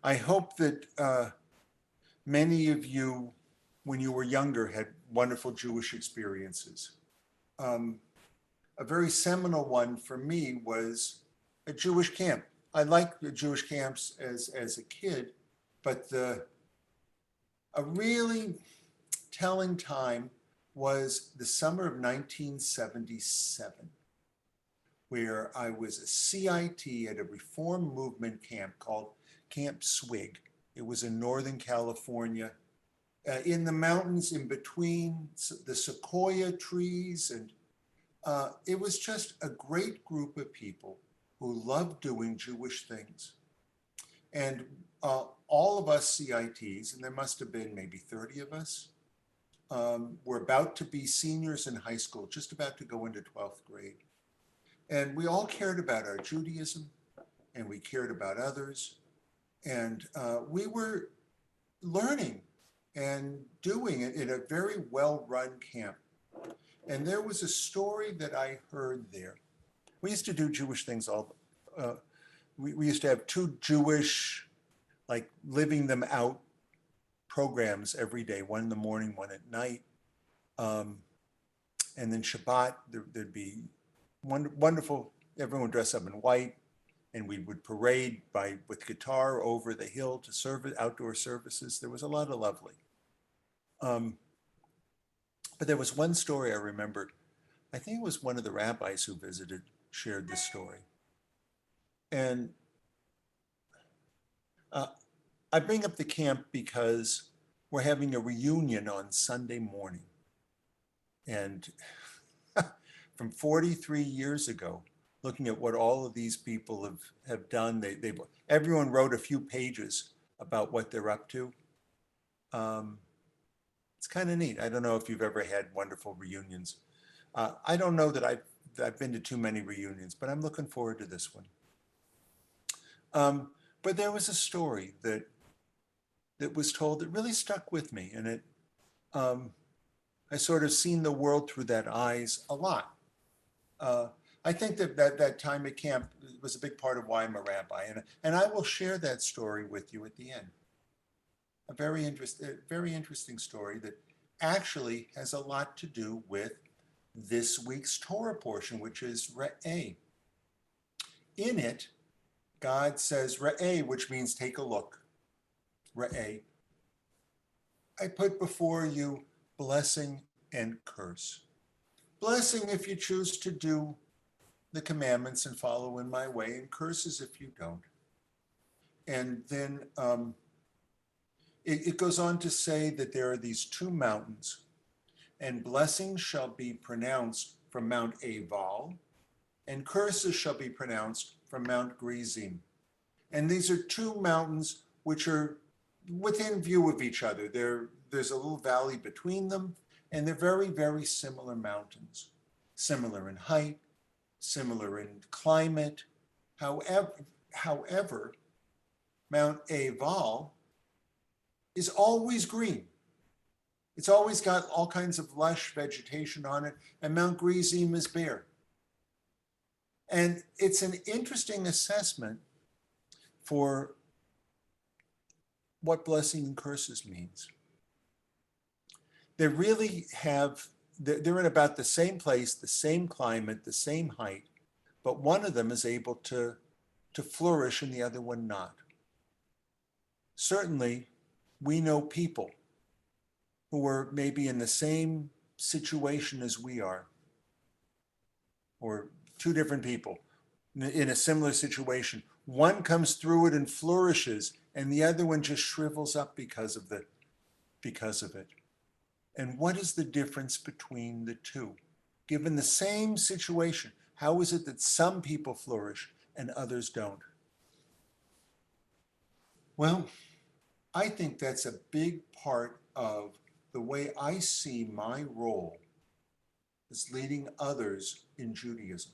I hope that many of you, when you were younger, had wonderful Jewish experiences. Um, a very seminal one for me was a Jewish camp. I liked the Jewish camps as a kid, but a really telling time was the summer of 1977, where I was a CIT at a Reform Movement camp called Camp Swig. It was in Northern California, in the mountains in between the sequoia trees. And it was just a great group of people who loved doing Jewish things. And all of us CITs, and there must have been maybe 30 of us, were about to be seniors in high school, just about to go into 12th grade. And we all cared about our Judaism, and we cared about others. And we were learning and doing it in a very well-run camp. And there was a story that I heard there. We used to do Jewish things we used to have two Jewish, like living them out programs every day, one in the morning, one at night. And then Shabbat, there'd be wonderful, everyone would dress up in white, and we would parade with guitar over the hill to serve outdoor services. There was a lot of lovely. But there was one story I remembered. I think it was one of the rabbis who visited shared this story. And I bring up the camp because we're having a reunion on Sunday morning. And from 43 years ago, looking at what all of these people have done, everyone wrote a few pages about what they're up to. It's kind of neat. I don't know if you've ever had wonderful reunions. I don't know that I've been to too many reunions, but I'm looking forward to this one. But there was a story that was told that really stuck with me, and I sort of seen the world through that eyes a lot. I think that time at camp was a big part of why I'm a rabbi, and I will share that story with you at the end. A very interesting story that actually has a lot to do with this week's Torah portion, which is Re'eh. In it, God says Re'eh, which means take a look. Re'eh. I put before you blessing and curse. Blessing if you choose to do the commandments and follow in my way, and curses if you don't. And then it goes on to say that there are these two mountains, and blessings shall be pronounced from Mount Ebal, and curses shall be pronounced from Mount Gerizim. And these are two mountains which are within view of each other. There's a little valley between them, and they're very, very similar mountains, similar in height, similar in climate. However, Mount Ebal is always green. It's always got all kinds of lush vegetation on it, and Mount Gerizim is bare. And it's an interesting assessment for what blessing and curses means. They're in about the same place, the same climate, the same height, but one of them is able to flourish and the other one not. Certainly, we know people who are maybe in the same situation as we are, or two different people in a similar situation. One comes through it and flourishes, and the other one just shrivels up because of it. And what is the difference between the two? Given the same situation, how is it that some people flourish and others don't? Well, I think that's a big part of the way I see my role as leading others in Judaism.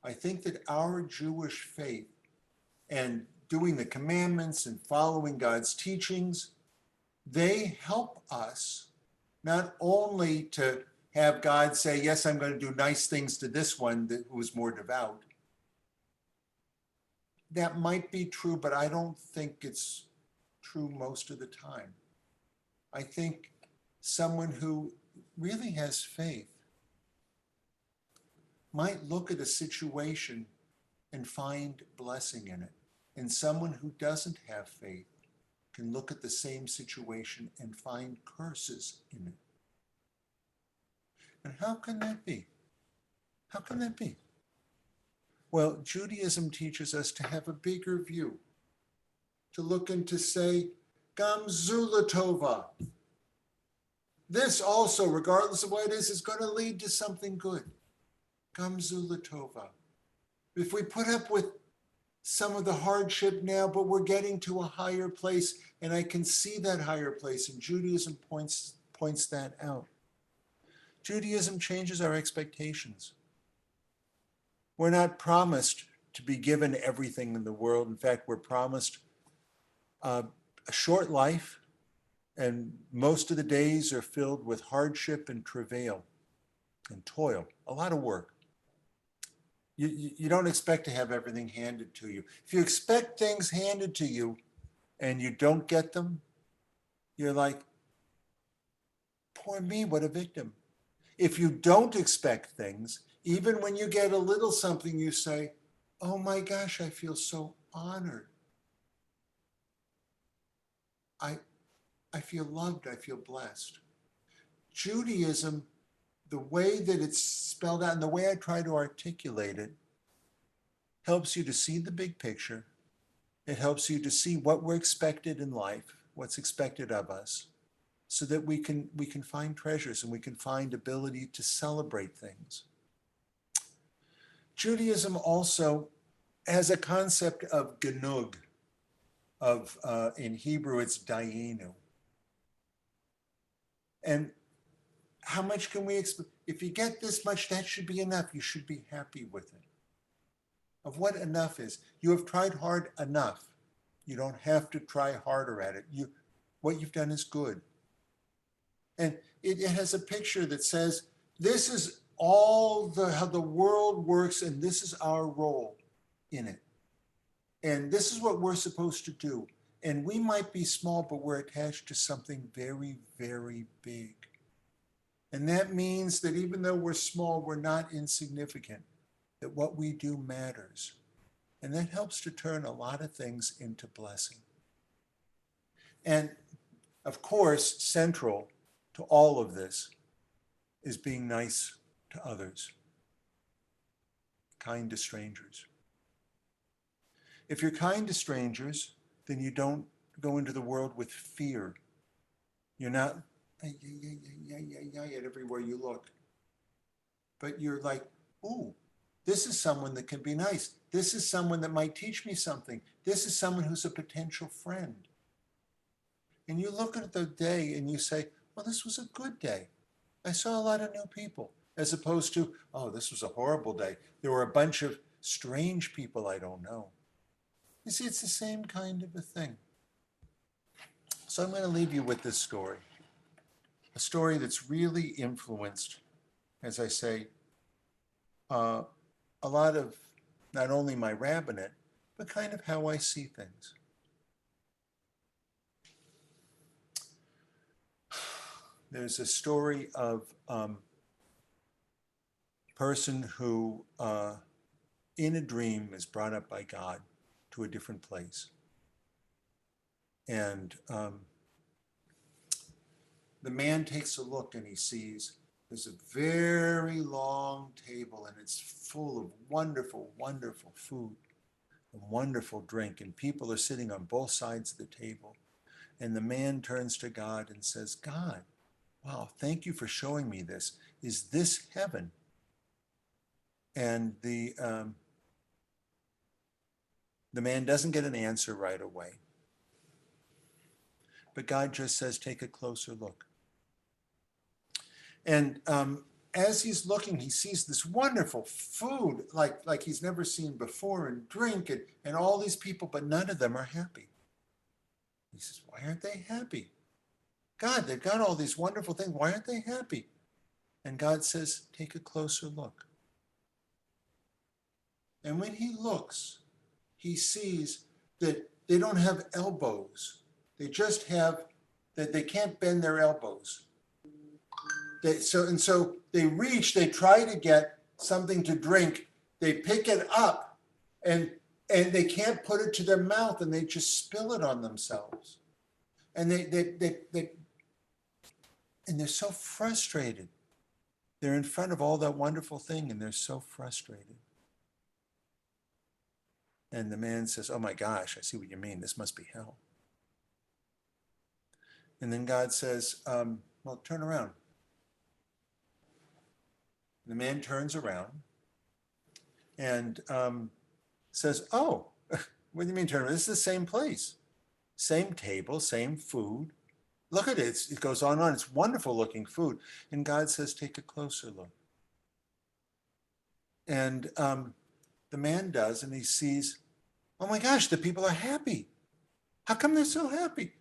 I think that our Jewish faith and doing the commandments and following God's teachings, they help us not only to have God say, yes, I'm going to do nice things to this one who is more devout, that might be true, but I don't think it's true most of the time. I think someone who really has faith might look at a situation and find blessing in it. And someone who doesn't have faith can look at the same situation and find curses in it. And how can that be? How can that be? Well, Judaism teaches us to have a bigger view, to look and to say, Gam Zula Tova. This also, regardless of what it is going to lead to something good. Gam Zula Tova. If we put up with some of the hardship now, but we're getting to a higher place, and I can see that higher place, and Judaism points that out. Judaism changes our expectations. We're not promised to be given everything in the world. In fact, we're promised a short life, and most of the days are filled with hardship and travail and toil, a lot of work. You don't expect to have everything handed to you. If you expect things handed to you and you don't get them, you're like, poor me, what a victim. If you don't expect things, even when you get a little something, you say, oh my gosh, I feel so honored. I feel loved, I feel blessed. Judaism, the way that it's spelled out and the way I try to articulate it, helps you to see the big picture. It helps you to see what we're expected in life, what's expected of us, so that we can find treasures and we can find ability to celebrate things. Judaism also has a concept of genug, in Hebrew it's dayenu. And how much can we expect? If you get this much, that should be enough. You should be happy with it. Of what enough is. You have tried hard enough. You don't have to try harder at it. What you've done is good. And it has a picture that says, this is all how the world works, and this is our role in it. And this is what we're supposed to do. And we might be small, but we're attached to something very, very big. And that means that even though we're small, we're not insignificant, that what we do matters. And that helps to turn a lot of things into blessing. And of course, central to all of this is being nice to others, kind to strangers. If you're kind to strangers, then you don't go into the world with fear. You're not at everywhere you look. But you're like, ooh, this is someone that can be nice. This is someone that might teach me something. This is someone who's a potential friend. And you look at the day and you say, well, this was a good day. I saw a lot of new people, as opposed to, oh, this was a horrible day. There were a bunch of strange people I don't know. You see, it's the same kind of a thing. So I'm going to leave you with this story. A story that's really influenced, as I say, a lot of not only my rabbinate, but kind of how I see things. There's a story of a person who, in a dream, is brought up by God to a different place. And the man takes a look and he sees there's a very long table and it's full of wonderful, wonderful food and wonderful drink. And people are sitting on both sides of the table. And the man turns to God and says, God, wow, thank you for showing me this. Is this heaven? And the man doesn't get an answer right away. But God just says, take a closer look. And as he's looking, he sees this wonderful food like he's never seen before, and drink and all these people, but none of them are happy. He says, why aren't they happy? God, they've got all these wonderful things. Why aren't they happy? And God says, take a closer look. And when he looks, he sees that they don't have elbows. They just have that they can't bend their elbows. So they reach, they try to get something to drink, they pick it up and they can't put it to their mouth and they just spill it on themselves. And and they're so frustrated. They're in front of all that wonderful thing and they're so frustrated. And the man says, oh my gosh, I see what you mean. This must be hell. And then God says, well, turn around. The man turns around and says, oh, what do you mean turn around? This is the same place. Same table, same food. Look at it. It goes on and on. It's wonderful looking food. And God says, take a closer look. And the man does, and he sees, oh my gosh, the people are happy. How come they're so happy?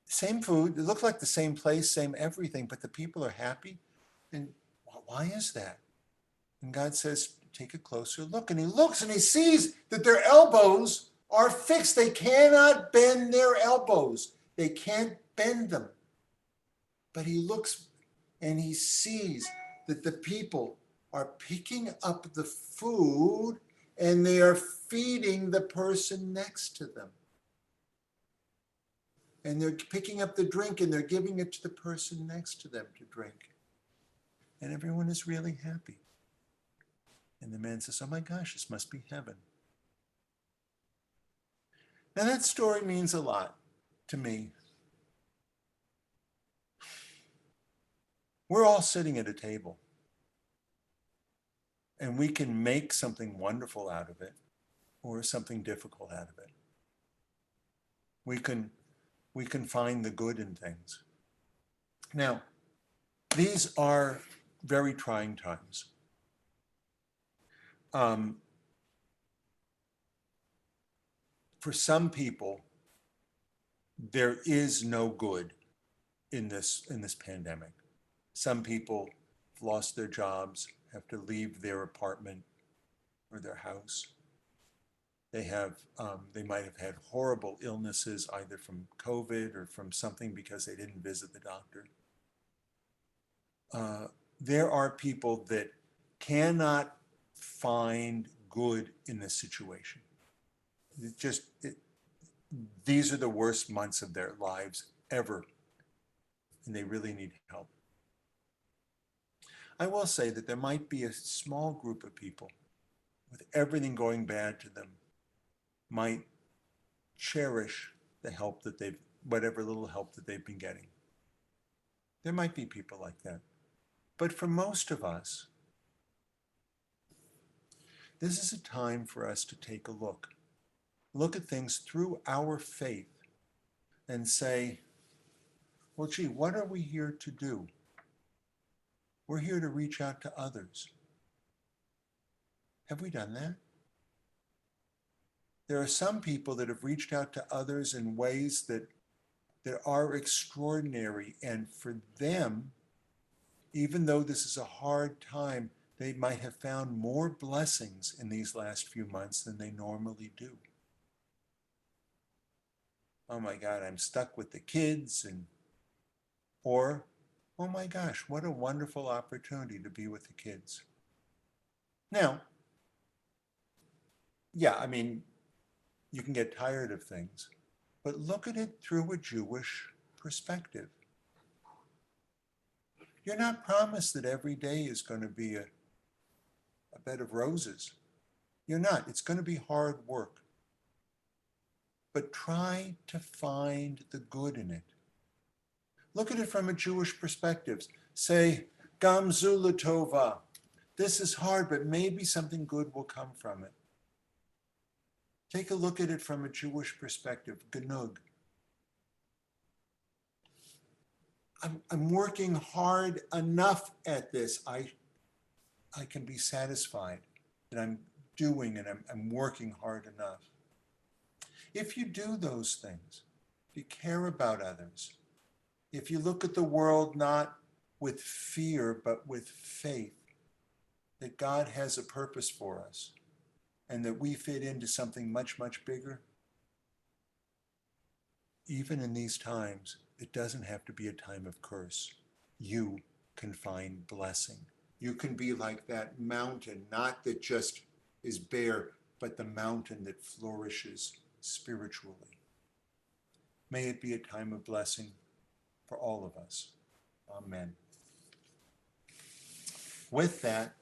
Same food. It looks like the same place, same everything, but the people are happy. And why is that? And God says, take a closer look. And he looks and he sees that their elbows are fixed. They cannot bend their elbows. They can't bend them. But he looks and he sees that the people are picking up the food and they are feeding the person next to them. And they're picking up the drink and they're giving it to the person next to them to drink. And everyone is really happy. And the man says, oh my gosh, this must be heaven. Now that story means a lot to me. We're all sitting at a table. And we can make something wonderful out of it or something difficult out of it. We can find the good in things. Now, these are very trying times. For some people, there is no good in this pandemic. Some people have lost their jobs, have to leave their apartment or their house. They might have had horrible illnesses, either from COVID or from something because they didn't visit the doctor. There are people that cannot find good in this situation. These are the worst months of their lives ever, and they really need help. I will say that there might be a small group of people with everything going bad to them might cherish the help that whatever little help that they've been getting. There might be people like that. But for most of us, this is a time for us to take a look at things through our faith and say, well, gee, what are we here to do? We're here to reach out to others. Have we done that? There are some people that have reached out to others in ways that are extraordinary, and for them, even though this is a hard time, they might have found more blessings in these last few months than they normally do. Oh my God, I'm stuck with the kids, or, oh my gosh, what a wonderful opportunity to be with the kids. Now, yeah, I mean, you can get tired of things, but look at it through a Jewish perspective. You're not promised that every day is going to be a bed of roses. You're not. It's going to be hard work. But try to find the good in it. Look at it from a Jewish perspective. Say, Gam zu l'tova. This is hard, but maybe something good will come from it. Take a look at it from a Jewish perspective. Genug. I'm working hard enough at this. I can be satisfied that I'm doing and I'm working hard enough. If you do those things, if you care about others, if you look at the world not with fear but with faith that God has a purpose for us and that we fit into something much, much bigger, even in these times, it doesn't have to be a time of curse. You can find blessing. You can be like that mountain, not that just is bare, but the mountain that flourishes spiritually. May it be a time of blessing for all of us. Amen. With that,